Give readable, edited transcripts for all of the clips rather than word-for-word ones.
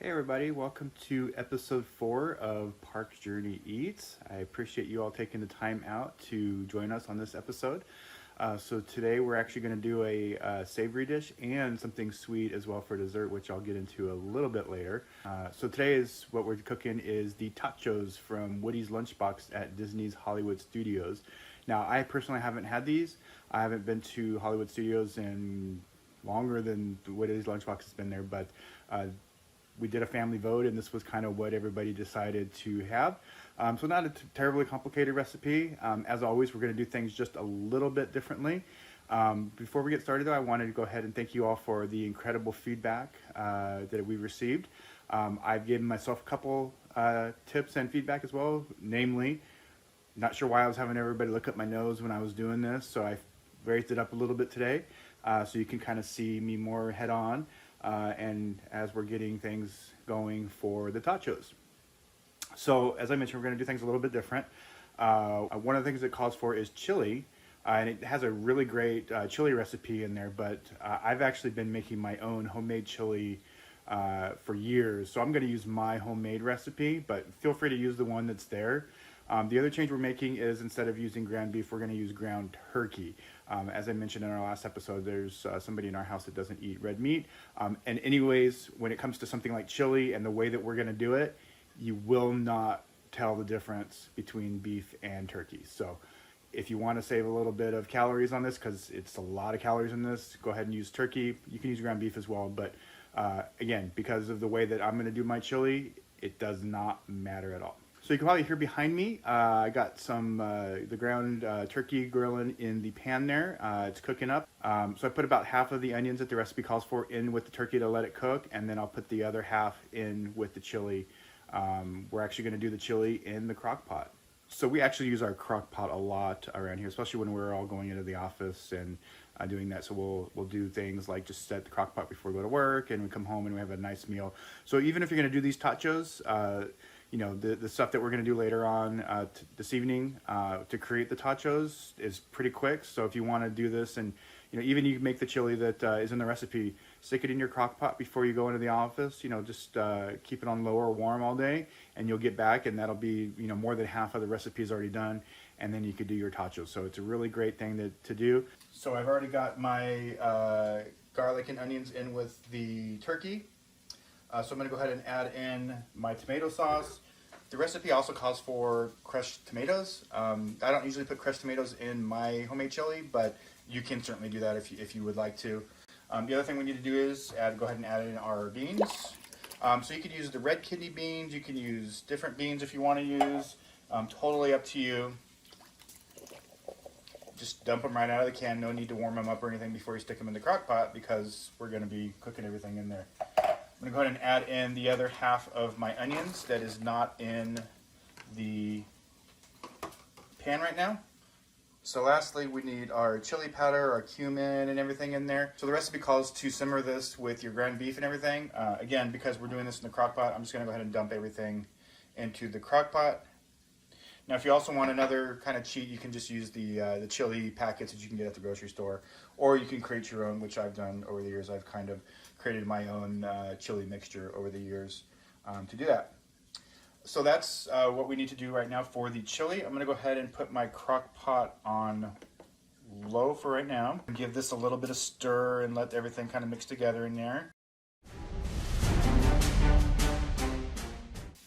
Hey everybody, welcome to episode 4 of Park Journey Eats. I appreciate you all taking the time out to join us on this episode. So today we're actually going to do a savory dish and something sweet as well for dessert, which I'll get into a little bit later. So today is what we're cooking is the Totchos from Woody's Lunchbox at Disney's Hollywood Studios. Now I personally haven't had these. I haven't been to Hollywood Studios in longer than Woody's Lunchbox has been there, but we did a family vote and this was kind of what everybody decided to have. So not a terribly complicated recipe. As always, we're going to do things just a little bit differently. Before we get started though, I wanted to go ahead and thank you all for the incredible feedback that we received. I've given myself a couple tips and feedback as well, namely, not sure why I was having everybody look at my nose when I was doing this, so I raised it up a little bit today so you can kind of see me more head on. And as we're getting things going for the Totchos. So as I mentioned, we're going to do things a little bit different. One of the things it calls for is chili, and it has a really great chili recipe in there, but I've actually been making my own homemade chili for years. So I'm going to use my homemade recipe, but feel free to use the one that's there. The other change we're making is instead of using ground beef, we're going to use ground turkey. As I mentioned in our last episode, there's somebody in our house that doesn't eat red meat. And anyways, when it comes to something like chili and the way that we're going to do it, you will not tell the difference between beef and turkey. So if you want to save a little bit of calories on this, because it's a lot of calories in this, go ahead and use turkey. You can use ground beef as well. But again, because of the way that I'm going to do my chili, it does not matter at all. So you can probably hear behind me, I got some the ground turkey grilling in the pan there. It's cooking up. So I put about half of the onions that the recipe calls for in with the turkey to let it cook, and then I'll put the other half in with the chili. We're actually going to do the chili in the crock pot. So we actually use our crock pot a lot around here, especially when we're all going into the office and doing that. So we'll do things like just set the crock pot before we go to work, and we come home and we have a nice meal. So even if you're going to do these Totchos, you know, the stuff that we're going to do later on this evening to create the Totchos is pretty quick. So if you want to do this, and you know, even you can make the chili that is in the recipe, stick it in your crock pot before you go into the office. You know, just keep it on low or warm all day, and you'll get back, and that'll be, you know, more than half of the recipe is already done, and then you could do your Totchos. So it's a really great thing to do. So I've already got my garlic and onions in with the turkey. So I'm going to go ahead and add in my tomato sauce. The recipe also calls for crushed tomatoes. I don't usually put crushed tomatoes in my homemade chili, but you can certainly do that if you would like to. The other thing we need to do is go ahead and add in our beans. So you could use the red kidney beans. You can use different beans if you want to use. Totally up to you. Just dump them right out of the can. No need to warm them up or anything before you stick them in the crock pot, because we're going to be cooking everything in there. I'm going to go ahead and add in the other half of my onions that is not in the pan right now. So lastly, we need our chili powder, our cumin, and everything in there. So the recipe calls to simmer this with your ground beef and everything. Again, because we're doing this in the crock pot, I'm just going to go ahead and dump everything into the crock pot. Now, if you also want another kind of cheat, you can just use the chili packets that you can get at the grocery store, or you can create your own, which I've done over the years. I've kind of created my own chili mixture over the years to do that. So that's what we need to do right now for the chili. I'm going to go ahead and put my crock pot on low for right now. Give this a little bit of stir and let everything kind of mix together in there.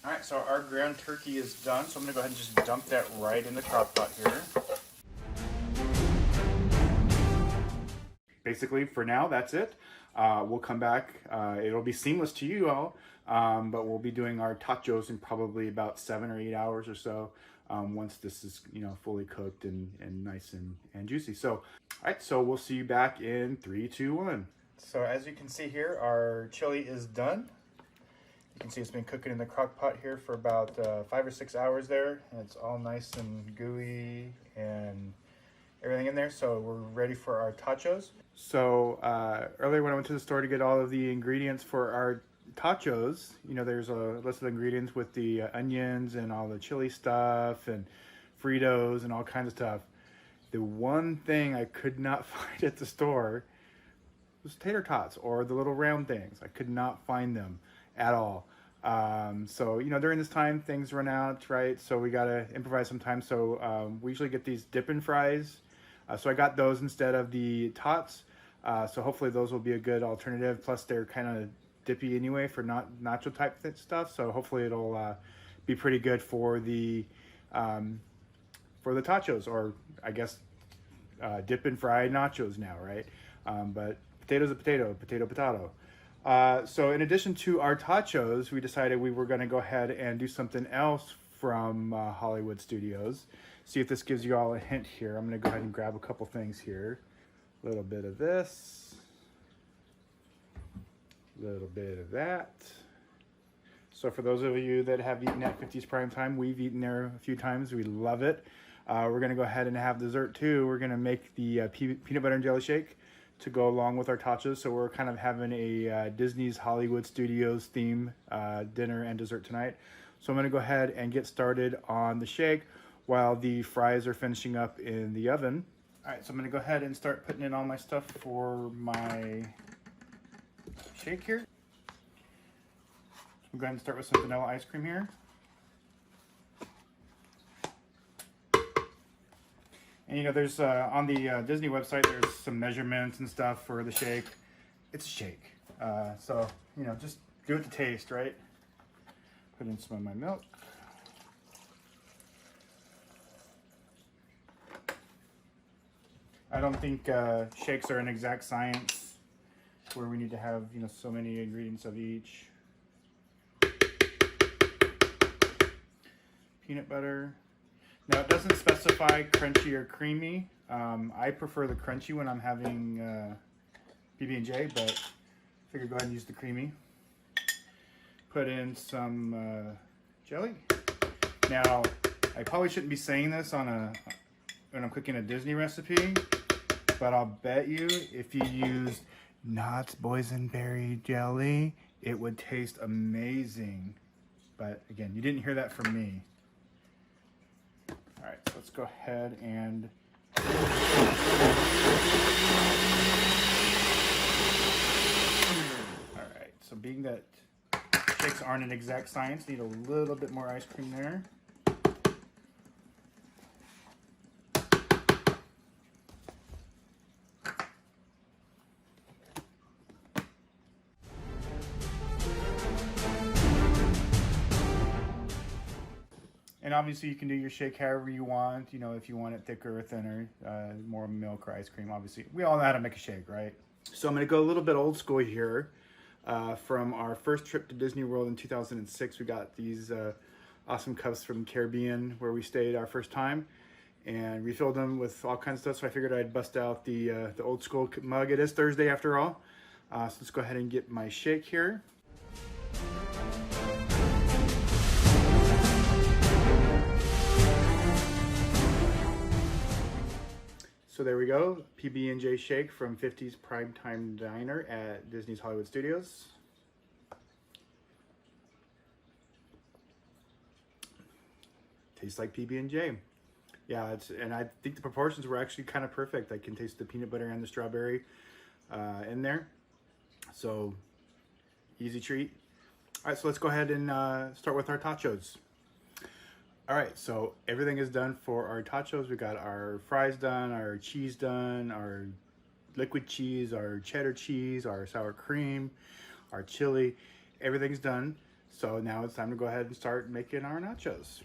All right, so our ground turkey is done, so I'm going to go ahead and just dump that right in the crock pot here. Basically, for now, that's it. We'll come back. It'll be seamless to you all, but we'll be doing our Totchos in probably about 7 or 8 hours or so once this is, you know, fully cooked and nice and juicy. So, all right, so we'll see you back in 3, 2, 1. So as you can see here, our chili is done. You can see it's been cooking in the crock pot here for about 5 or 6 hours there, and it's all nice and gooey and everything in there. So we're ready for our Totchos. So earlier when I went to the store to get all of the ingredients for our Totchos, you know, there's a list of ingredients with the onions and all the chili stuff and Fritos and all kinds of stuff. The one thing I could not find at the store was tater tots or the little round things. I could not find them. at all. So during this time things run out, right? So we gotta improvise sometimes. So we usually get these dipping fries. So I got those instead of the tots. So hopefully those will be a good alternative. Plus they're kind of dippy anyway for not nacho type stuff. So hopefully it'll be pretty good for the tachos, or I guess dip and fried nachos now, right? But potato's a potato, potato. So in addition to our tachos, we decided we were going to go ahead and do something else from Hollywood Studios. See if this gives you all a hint here. I'm going to go ahead and grab a couple things here. A little bit of this. A little bit of that. So for those of you that have eaten at 50's Prime Time, we've eaten there a few times. We love it. We're going to go ahead and have dessert too. We're going to make the peanut butter and jelly shake to go along with our tachos. So we're kind of having a Disney's Hollywood Studios theme dinner and dessert tonight. So I'm going to go ahead and get started on the shake while the fries are finishing up in the oven. All right, so I'm going to go ahead and start putting in all my stuff for my shake here. I'm going to start with some vanilla ice cream here. And there's on the Disney website, there's some measurements and stuff for the shake. It's a shake. So, just do it to taste, right? Put in some of my milk. I don't think shakes are an exact science where we need to have, so many ingredients of each. Peanut butter. Now it doesn't specify crunchy or creamy. I prefer the crunchy when I'm having PB&J, but I figured go ahead and use the creamy. Put in some jelly. Now I probably shouldn't be saying this when I'm cooking a Disney recipe, but I'll bet you if you use Knott's boysenberry jelly, it would taste amazing. But again, you didn't hear that from me. All right, so let's go ahead and all right, so being that shakes aren't an exact science, need a little bit more ice cream there. And obviously you can do your shake however you want, if you want it thicker or thinner, more milk or ice cream, obviously. We all know how to make a shake, right? So I'm going to go a little bit old school here. From our first trip to Disney World in 2006, we got these awesome cups from Caribbean where we stayed our first time and refilled them with all kinds of stuff. So I figured I'd bust out the old school mug. It is Thursday after all. So let's go ahead and get my shake here. So there we go, PB&J Shake from 50's Primetime Diner at Disney's Hollywood Studios. Tastes like PB&J. Yeah, and I think the proportions were actually kind of perfect. I can taste the peanut butter and the strawberry in there. So, easy treat. All right, so let's go ahead and start with our tachos. All right, so everything is done for our tachos. We got our fries done, our cheese done, our liquid cheese, our cheddar cheese, our sour cream, our chili. Everything's done. So now it's time to go ahead and start making our nachos.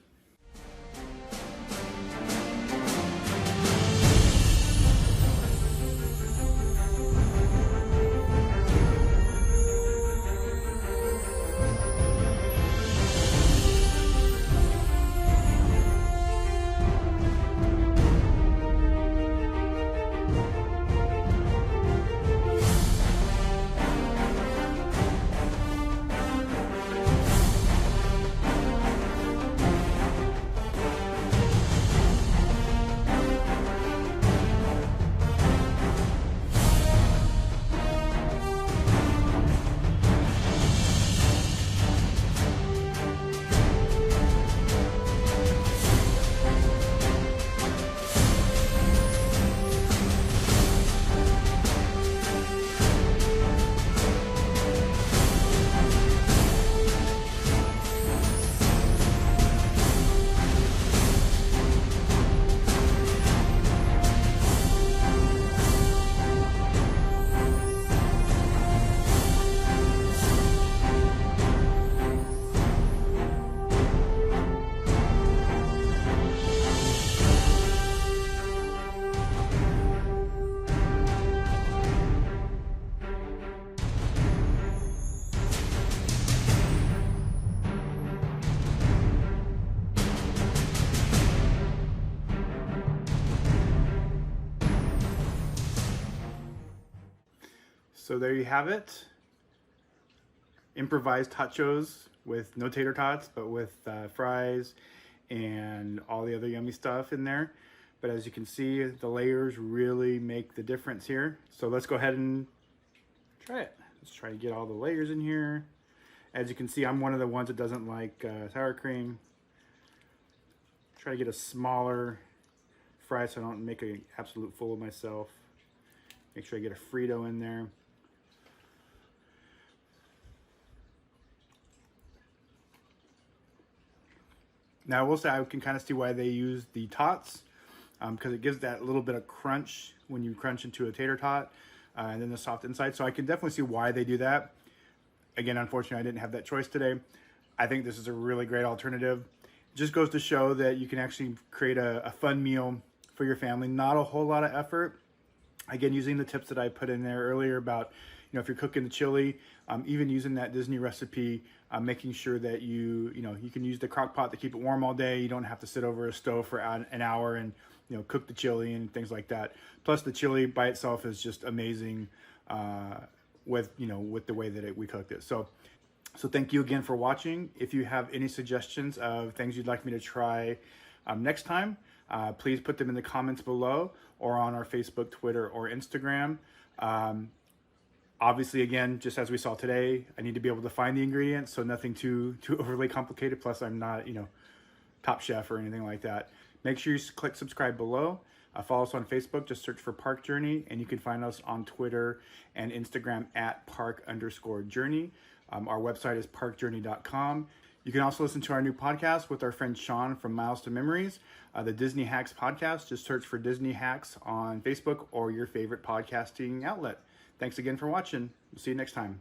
So there you have it. Improvised totchos with no tater tots, but with fries and all the other yummy stuff in there. But as you can see, the layers really make the difference here. So let's go ahead and try it. Let's try to get all the layers in here. As you can see, I'm one of the ones that doesn't like sour cream. Try to get a smaller fry so I don't make an absolute fool of myself. Make sure I get a Frito in there. Now I will say I can kind of see why they use the tots, because it gives that little bit of crunch when you crunch into a tater tot, and then the soft inside. So I can definitely see why they do that. Again, unfortunately, I didn't have that choice today. I think this is a really great alternative. It just goes to show that you can actually create a fun meal for your family. Not a whole lot of effort. Again, using the tips that I put in there earlier about, if you're cooking the chili, even using that Disney recipe, making sure that you can use the crock pot to keep it warm all day. You don't have to sit over a stove for an hour and cook the chili and things like that. Plus, the chili by itself is just amazing with the way that we cooked it. So thank you again for watching. If you have any suggestions of things you'd like me to try next time, please put them in the comments below or on our Facebook, Twitter, or Instagram. Obviously, again, just as we saw today, I need to be able to find the ingredients, so nothing too overly complicated. Plus, I'm not, top chef or anything like that. Make sure you click subscribe below. Follow us on Facebook, just search for Park Journey, and you can find us on Twitter and Instagram at park_journey. Our website is parkjourney.com. You can also listen to our new podcast with our friend Sean from Miles to Memories, the Disney Hacks podcast. Just search for Disney Hacks on Facebook or your favorite podcasting outlet. Thanks again for watching. We'll see you next time.